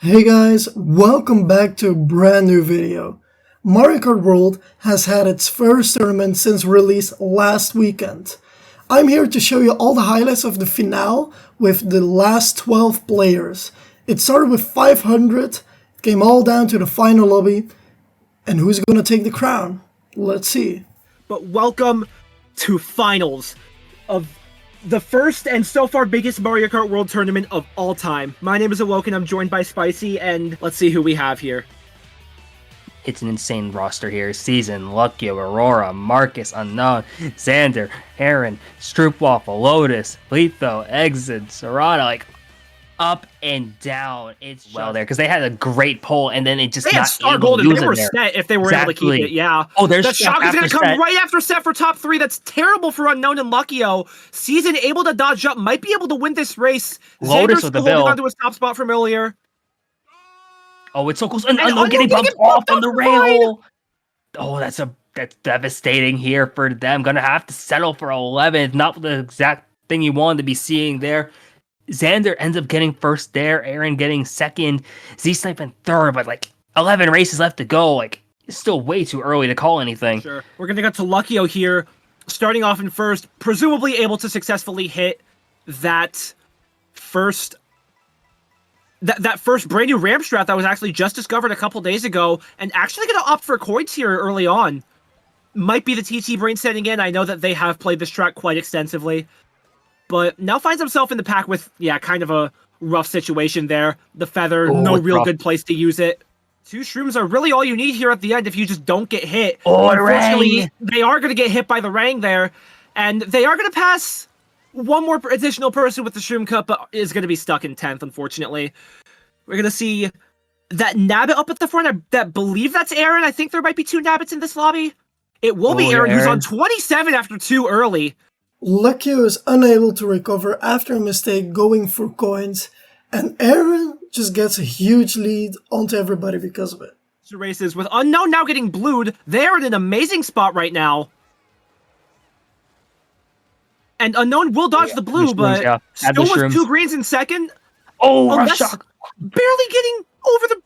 Hey guys, welcome back to a brand new video. Mario Kart World has had its first tournament since release last weekend. I'm here to show you all the highlights of the finale with the last 12 players. It started with 500, came all down to the final lobby, and who's gonna take the crown? Let's see. But welcome to finals of the first and so far biggest Mario Kart World Tournament of all time. My name is Unkwn, I'm joined by Spicy, and let's see who we have here. It's an insane roster here. Season, Luckyo, Aurora, Markus, Unkwn, Xandzr, aryhn, Stroopwafl, Lotus, Letho, Xandzr, Sorata, like up and down. It's well there because they had a great pull and then it just they had Star Gold and they were set if they were able to keep it. Yeah. Oh, there's the shock is going to come right after set for top 3. That's terrible for Unkwn and Luckyo. Season able to dodge up, might be able to win this race. Lotus with the holding on to his top spot from earlier. Oh, it's so close. And Unkwn getting bumped off on the rail. Oh, that's devastating here for them. Gonna have to settle for 11th. Not the exact thing you wanted to be seeing there. Xandzr ends up getting first there, aryhn getting second, Z-Snipe in third, but like 11 races left to go. Like, it's still way too early to call anything. Sure. We're gonna get to Luckyo here, starting off in first, presumably able to successfully hit that first brand new ramp strat that was actually just discovered a couple days ago, and actually gonna opt for coins here early on. Might be the TT brain setting in. I know that they have played this track quite extensively. But now finds himself in the pack with, yeah, kind of a rough situation there. The feather, no real good place to use it. 2 shrooms are really all you need here at the end if you just don't get hit. Oh, unfortunately, they are going to get hit by the Rang there. And they are going to pass one more additional person with the shroom cup, but is going to be stuck in 10th, unfortunately. We're going to see that Nabbit up at the front. I believe that's aryhn. I think there might be 2 Nabbits in this lobby. It will be aryhn, who's on 27 after 2 early. Luckyo is unable to recover after a mistake going for coins, and aryhn just gets a huge lead onto everybody because of it. Races with Unkwn now getting blued. They're in an amazing spot right now. And Unkwn will dodge the blue, but still with 2 greens in second. Oh, rush shock. Barely getting over the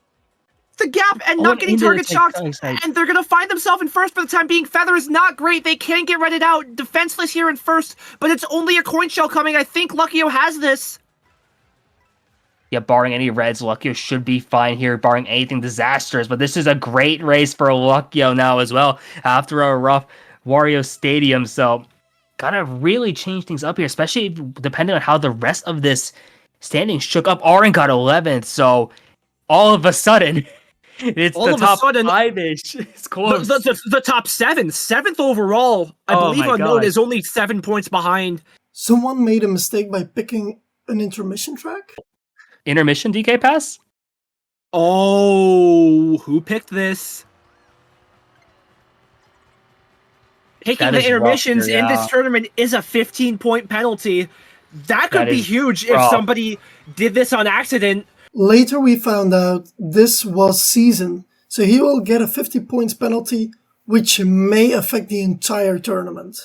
gap and not getting target shocked, and they're gonna find themselves in first for the time being. Feather is not great. They can get redded out. Defenseless here in first, but it's only a coin shell coming. I think Luckyo has this. Yeah, barring any reds, Luckyo should be fine here, barring anything disastrous. But this is a great race for Luckyo now as well, after a rough Wario Stadium. So, gotta really change things up here, especially depending on how the rest of this standing shook up. aryhn got 11th, so all of a sudden... It's all the top 5-ish. It's close. The top 7th overall. I believe Unkwn is only 7 points behind. Someone made a mistake by picking an intermission track? Intermission DK pass? Oh, who picked this? Picking the intermissions in this tournament is a 15-point penalty. That could be huge if somebody did this on accident. Later we found out this was Season, so he will get a 50 points penalty, which may affect the entire tournament.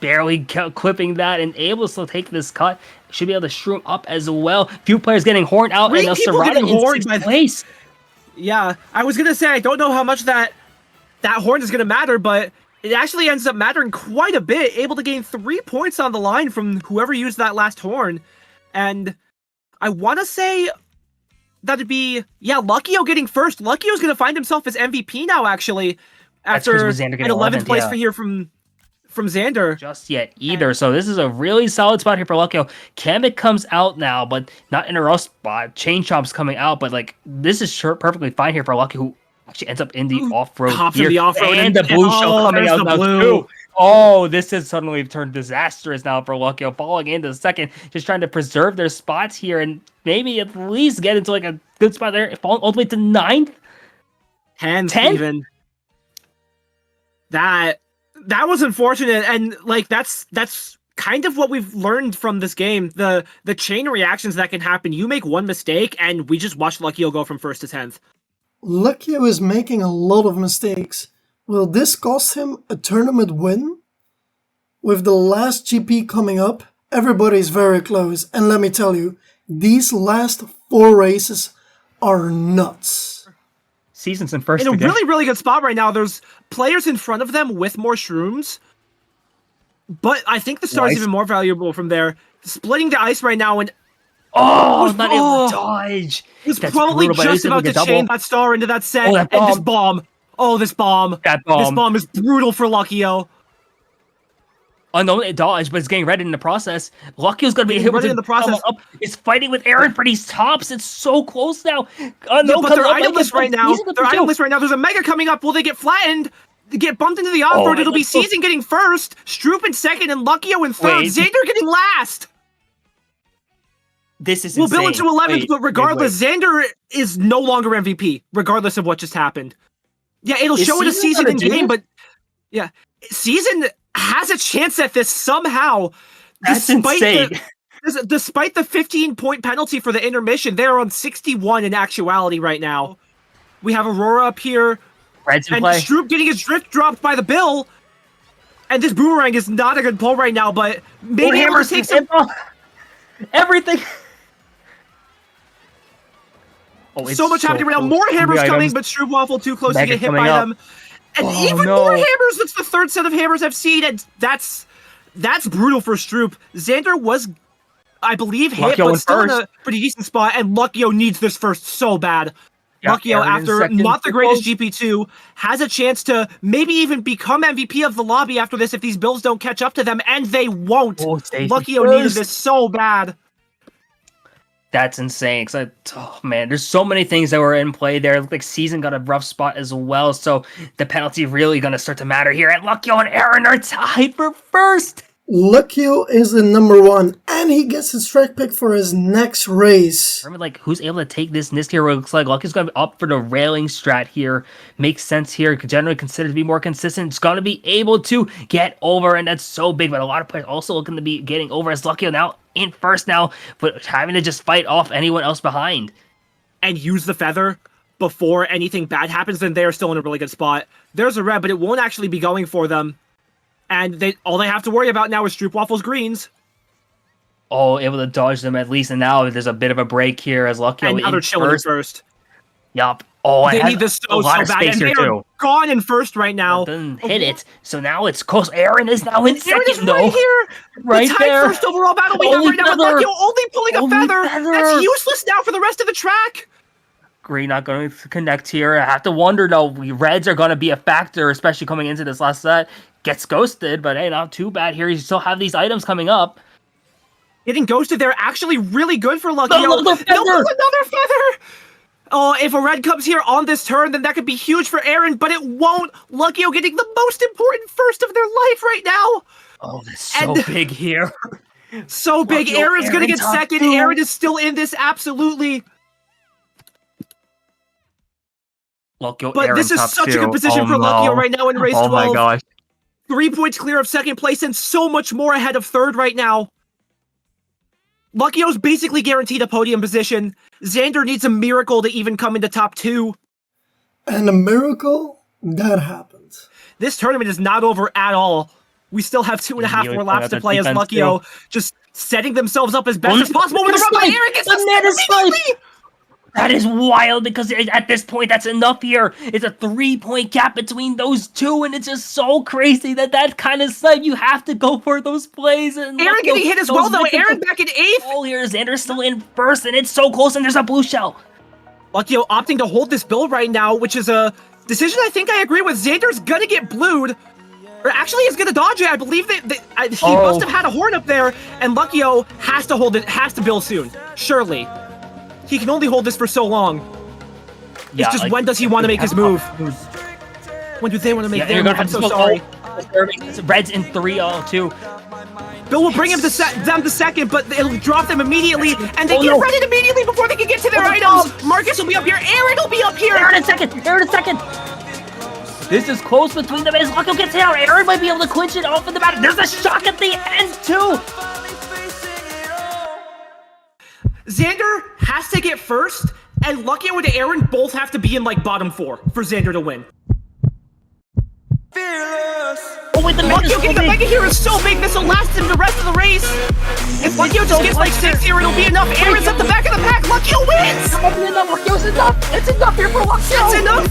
Barely clipping that and able to take this cut. Should be able to shroom up as well. Few players getting horned out and Sorata in 6th place. Yeah, I was going to say, I don't know how much that horn is going to matter, but it actually ends up mattering quite a bit. Able to gain 3 points on the line from whoever used that last horn. And I want to say... that'd be, Luckyo getting first. Luckyo's going to find himself as MVP now, actually, after an 11th place for here from Xandzr. Just yet either, so this is a really solid spot here for Luckyo. Kamek comes out now, but not in a rough spot. Chain Chomp's coming out, but like this is perfectly fine here for Luckyo, who actually ends up in the off-road here. And the blue shell coming out now too. Oh, this has suddenly turned disastrous now for Luckyo, falling into second, just trying to preserve their spots here and maybe at least get into like a good spot there, falling all the way to 9th. 10th even. That was unfortunate, and like that's kind of what we've learned from this game. The chain reactions that can happen. You make one mistake, and we just watched Luckyo go from 1st to 10th. Luckyo is making a lot of mistakes. Will this cost him a tournament win? With the last GP coming up, everybody's very close, and let me tell you, these last 4 races are nuts. Season's in first In a again. really, really good spot right now. There's players in front of them with more shrooms. But I think the star's even more valuable from there. Splitting the ice right now, and not able to dodge. He's That's probably brutal, but just about to chain that star into that set. that And this bomb. Oh, this bomb. That bomb. This bomb is brutal for Luckyo. Unkwn it dodged, but it's getting ready in the process. Luckyo's gonna be able to in the process. come up. It's fighting with aryhn for these tops. It's so close now. But they're itemless right now. They're itemless right now. There's a Mega coming up. Will they get flattened? Get bumped into the off-road. It'll be Season getting first, Stroop in second, and Luckyo in third. Xandzr getting last. This is We'll build into 11th, but regardless, Xandzr is no longer MVP, regardless of what just happened. Yeah, it'll show it a Season in game, but yeah, Season has a chance at this somehow. That's insane. Despite the 15-point penalty for the intermission, they're on 61 in actuality right now. We have Aurora up here. Red's in and play. Stroop getting his drift dropped by the bill. And this boomerang is not a good pull right now, but maybe able to take some... Everything. So much happening right now. More hammers coming, but Stroopwafl too close to get hit by them. And even more hammers. That's the third set of hammers I've seen, and that's brutal for Stroop. Xandzr was, I believe, hit, but still in a pretty decent spot, and Luckyo needs this first so bad. Luckyo, after not the greatest GP2, has a chance to maybe even become MVP of the lobby after this if these builds don't catch up to them, and they won't. Luckyo needed this so bad. That's insane. Oh man, there's so many things that were in play there. Like Season got a rough spot as well, so the penalty really gonna start to matter here. And Luckyo and aryhn are tied for first. Luckyo is the #1, and he gets his strike pick for his next race. Remember, like, who's able to take this Nist here? Where it looks like Lucky's gonna be up for the railing strat here. Makes sense here. Generally considered to be more consistent. It's gonna be able to get over, and that's so big. But a lot of players also looking to be getting over as Luckyo now in first now, but having to just fight off anyone else behind. And use the feather before anything bad happens, then they're still in a really good spot. There's a red, but it won't actually be going for them. And all they have to worry about now is Stroopwafl's greens. Oh, able to dodge them at least, and now there's a bit of a break here as Luckyo and now they're chilling first. Yup. Oh, they need this so bad, and they are gone in first right now. Doesn't hit it, so now it's close. aryhn is now in second, is right here. Right the there. First overall battle we have right now with Luckyo only pulling a feather. That's useless now for the rest of the track. Green not going to connect here. I have to wonder, though, reds are going to be a factor, especially coming into this last set. Gets ghosted, but hey, not too bad here. You still have these items coming up. Getting ghosted, they're actually really good for Luckyo. Another feather! Oh, if a red comes here on this turn, then that could be huge for aryhn, but it won't. Luckyo getting the most important first of their life right now. Oh, that's so big here. So big. aryhn's going to get second. aryhn is still in this, absolutely. Luckyo, but this is such a good position for Luckyo right now in race 12. Oh my gosh. 3 points clear of second place and so much more ahead of third right now. Luckyo's basically guaranteed a podium position. Xandzr needs a miracle to even come into top 2. And a miracle, that happens. This tournament is not over at all. We still have 2.5 more laps to play as Luckyo just setting themselves up as best as possible. With the run by aryhn gets the That is wild, because at this point, that's enough here. It's a 3-point gap between those two, and it's just so crazy that kind of stuff. You have to go for those plays. And aryhn getting hit as well, though. aryhn back in 8th. Oh, here, Xandzr's still in first, and it's so close, and there's a blue shell. Luckyo opting to hold this build right now, which is a decision I think I agree with. Xandzr's gonna get blued. Or actually, he's gonna dodge it. I believe that he must have had a horn up there, and Luckyo has to hold it, has to build soon. Surely. He can only hold this for so long. Yeah, it's just when does he want to make his move? When do they want to make their move? I'm so sorry. Red's in 3-0-2. Bill will bring him them to second, but it'll drop them immediately, and they get ready immediately before they can get to their items. Markus will be up here. aryhn will be up here. aryhn in second. aryhn in second. This is close between them as Luckyo gets out. aryhn might be able to clinch it off in the back. There's a shock at the end, too. Xandzr has to get first, and Luckyo and aryhn both have to be in, like, bottom 4 for Xandzr to win. Oh, Oh, wait, the Mega's Luckyo getting the Mega here is so big, this will last him the rest of the race. If Luckyo just gets like 6 here, it'll be enough. Aryhn's at the back of the pack. Luckyo wins! That'll be enough. Luckyo's enough. It's enough here for Luckyo. It's enough.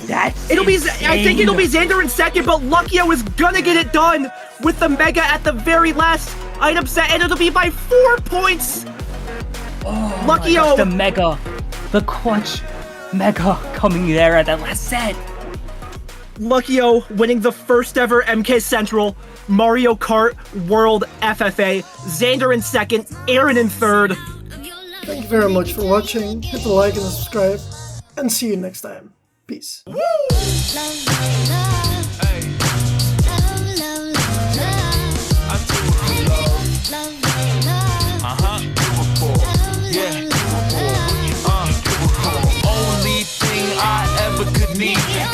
That's I insane. think it'll be Xandzr in second, but Luckyo is gonna get it done with the Mega at the very last item set, and it'll be by 4 points. Oh, Luckyo. the Mega. The clutch Mega coming there at that last set. Luckyo winning the first ever MK Central Mario Kart World FFA. Xandzr in second, Aryhn in third. Thank you very much for watching. Hit the like and subscribe, and see you next time. Peace.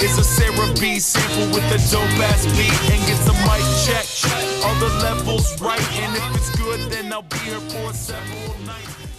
It's a Sarah B sample with a dope ass beat and gets a mic check. All the levels right, and if it's good, then I'll be here for several nights.